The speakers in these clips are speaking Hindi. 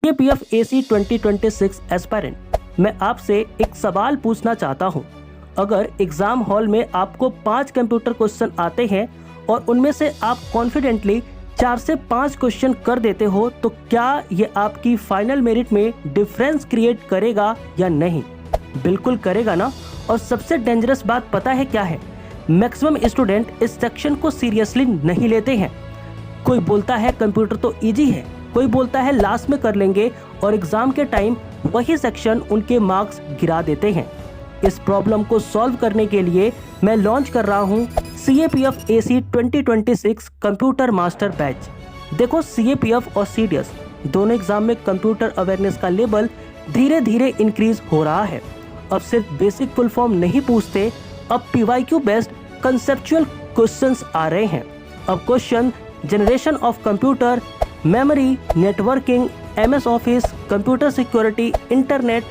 CAPF AC 2026 एस्पायरेंट, मैं आपसे एक सवाल पूछना चाहता हूं। अगर एग्जाम हॉल में आपको 5 कंप्यूटर क्वेश्चन आते हैं और उनमें से आप कॉन्फिडेंटली 4 से 5 क्वेश्चन कर देते हो, तो क्या ये आपकी फाइनल मेरिट में डिफरेंस क्रिएट करेगा या नहीं? बिल्कुल करेगा ना। और सबसे डेंजरस बात पता है क्या है? मैक्सिमम स्टूडेंट इस सेक्शन को सीरियसली नहीं लेते हैं। कोई बोलता है कंप्यूटर तो इजी है, कोई बोलता है लास्ट में कर लेंगे, और एग्जाम के टाइम वही सेक्शन उनके मार्क्स गिरा देते हैं। इस प्रॉब्लम को सॉल्व करने के लिए मैं लॉन्च कर रहा हूं CAPF AC 2026 computer master batch. देखो, CAPF और CDS दोनों एग्जाम में कंप्यूटर अवेयरनेस का लेवल धीरे धीरे इंक्रीज हो रहा है। अब सिर्फ बेसिक फुल फॉर्म नहीं पूछते, अब PYQ बेस्ड कंसेप्चुअल क्वेश्चंस आ रहे हैं। अब question generation of computer, memory, networking, MS office, computer security, internet,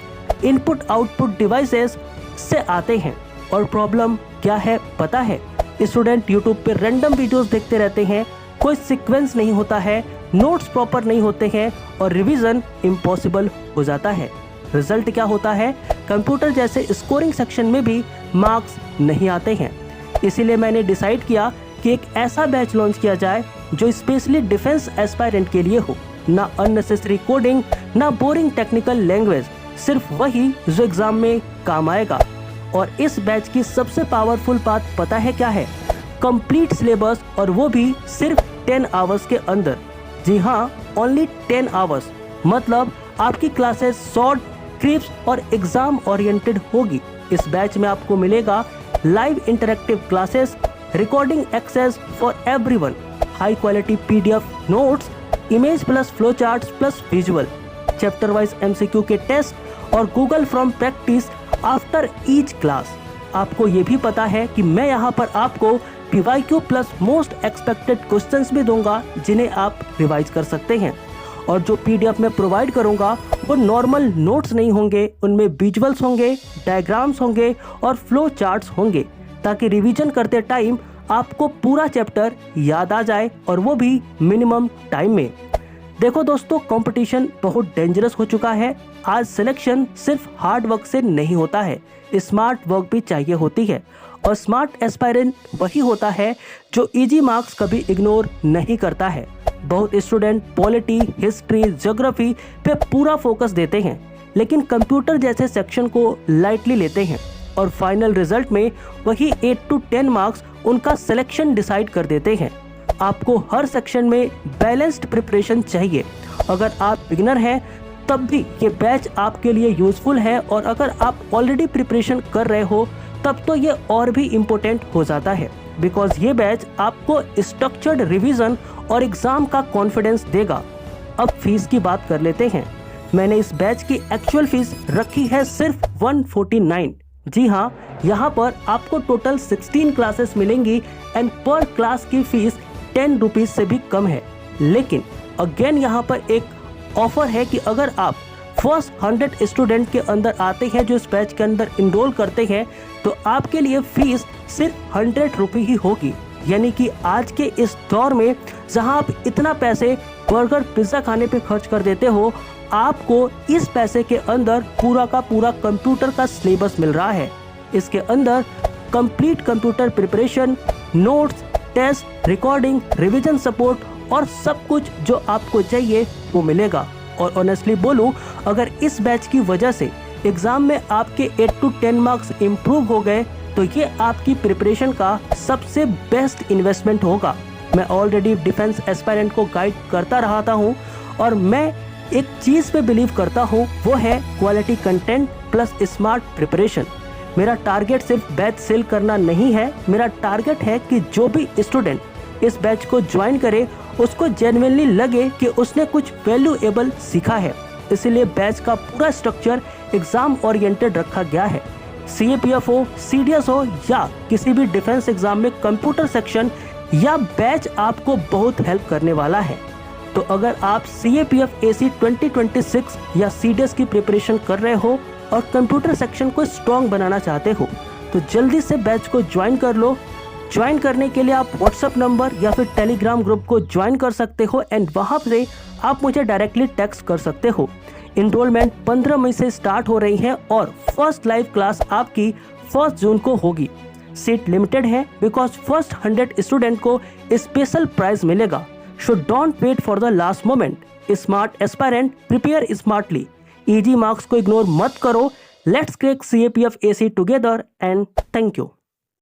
input output devices से आते हैं। और प्रॉब्लम क्या है पता है? स्टूडेंट यूट्यूब पे रैंडम वीडियोस देखते रहते हैं, कोई सीक्वेंस नहीं होता है, नोट्स प्रॉपर नहीं होते हैं और रिवीजन इम्पॉसिबल हो जाता है। रिजल्ट क्या होता है? कंप्यूटर जैसे स्कोरिंग सेक्शन में भी मार्क्स नहीं आते हैं। इसीलिए मैंने डिसाइड किया कि एक ऐसा बैच लॉन्च किया जाए जो स्पेशली डिफेंस एस्पायरेंट के लिए हो। ना अननेसेसरी कोडिंग, ना बोरिंग टेक्निकल लैंग्वेज, सिर्फ वही जो एग्जाम में काम आएगा। और इस बैच की सबसे पावरफुल बात पता है क्या है? कंप्लीट सिलेबस, और वो भी सिर्फ 10 आवर्स के अंदर। जी हाँ, ओनली 10 आवर्स। मतलब आपकी क्लासेस शॉर्ट, क्रिस्प और एग्जाम ओरिएंटेड होगी। इस बैच में आपको मिलेगा live interactive classes, recording access for everyone, high quality PDF notes, image plus flow charts plus visual, chapter wise MCQ के टेस्ट और Google form practice after each class. आपको ये भी पता है कि मैं यहाँ पर आपको PYQ plus most expected questions भी दूंगा, जिन्हें आप रिवाइज कर सकते हैं। और जो PDF में प्रोवाइड करूंगा वो नॉर्मल नोट्स नहीं होंगे, उनमें विजुअल्स होंगे, डायग्राम्स होंगे और फ्लो चार्ट्स होंगे, ताकि रिवीजन करते टाइम आपको पूरा चैप्टर याद आ जाए, और वो भी मिनिमम टाइम में। देखो दोस्तों, कंपटीशन बहुत डेंजरस हो चुका है। आज सिलेक्शन सिर्फ हार्ड वर्क से नहीं होता है, स्मार्ट वर्क भी चाहिए होती है। और स्मार्ट एस्पायरेंट वही होता है जो इजी मार्क्स कभी इग्नोर नहीं करता है। बहुत स्टूडेंट पॉलिटी, हिस्ट्री, ज्योग्राफी पे पूरा फोकस देते हैं, लेकिन कंप्यूटर जैसे सेक्शन को लाइटली लेते हैं, और फाइनल रिजल्ट में वही 8 to 10 मार्क्स उनका सिलेक्शन डिसाइड कर देते हैं। आपको हर सेक्शन में बैलेंस्ड प्रिपरेशन चाहिए। अगर आप बिगिनर हैं तब भी ये बैच आपके लिए यूजफुल है, और अगर आप ऑलरेडी प्रिपरेशन कर रहे हो तब तो ये और भी इम्पोर्टेंट हो जाता है, बिकॉज ये बैच आपको स्ट्रक्चर्ड रिवीजन और एग्जाम का कॉन्फिडेंस देगा। अब फीस की बात कर लेते हैं। मैंने इस बैच की एक्चुअल फीस रखी है सिर्फ 149। जी हाँ, यहाँ पर आपको टोटल 16 क्लासेस मिलेंगी एंड पर क्लास की फीस 10 रुपीज से भी कम है। लेकिन अगेन यहाँ पर एक ऑफर है कि अगर आप फर्स्ट 100 स्टूडेंट के अंदर आते हैं जो इस बैच के अंदर इनरोल करते हैं, तो आपके लिए फीस सिर्फ 100 रुपये ही होगी। यानी कि आज के इस दौर में जहां आप इतना पैसे बर्गर पिज्जा खाने पे खर्च कर देते हो, आपको इस पैसे के अंदर पूरा का पूरा कंप्यूटर का सिलेबस मिल रहा है। इसके अंदर complete computer preparation, notes, test, recording, revision support और सब कुछ जो आपको चाहिए वो मिलेगा। और ऑनेस्टली बोलूं, अगर इस बैच की वजह से एग्जाम में आपके 8 to 10 मार्क्स इम्प्रूव हो गए, तो ये आपकी प्रिपरेशन का सबसे बेस्ट इन्वेस्टमेंट होगा। मैं ऑलरेडी डिफेंस एस्पायरेंट को गाइड करता रहा हूँ, और मैं एक चीज़ पे बिलीव करता हूँ, वो है quality content plus smart preparation. मेरा टारगेट सिर्फ बैच सेल करना नहीं है, मेरा टारगेट है कि जो भी स्टूडेंट इस बैच को ज्वाइन करे उसको जेन्युइनली लगे कि उसने कुछ वैल्यूएबल सीखा है। इसीलिए बैच का पूरा स्ट्रक्चर एग्जाम ओरिएंटेड रखा गया है। CAPF हो, CDS हो या किसी भी डिफेंस एग्जाम में कंप्यूटर सेक्शन या बैच आपको बहुत हेल्प करने वाला है। तो अगर आप CAPF AC 2026 या CDS की प्रिपरेशन कर रहे हो और कंप्यूटर सेक्शन को स्ट्रॉन्ग बनाना चाहते हो, तो जल्दी से बैच को ज्वाइन कर लो। ज्वाइन करने के लिए आप व्हाट्सएप नंबर या फिर टेलीग्राम ग्रुप को ज्वाइन कर सकते हो एंड वहां से आप मुझे डायरेक्टली टेक्स्ट कर सकते हो। इनरोलमेंट 15 मई से स्टार्ट हो रही है और फर्स्ट लाइव क्लास आपकी 1 जून को होगी। सीट लिमिटेड है बिकॉज फर्स्ट 100 स्टूडेंट को स्पेशल प्राइज मिलेगा। So don't wait for the last moment. Smart aspirant, prepare smartly. Easy marks को इग्नोर मत करो। Let's crack CAPF AC together and thank you.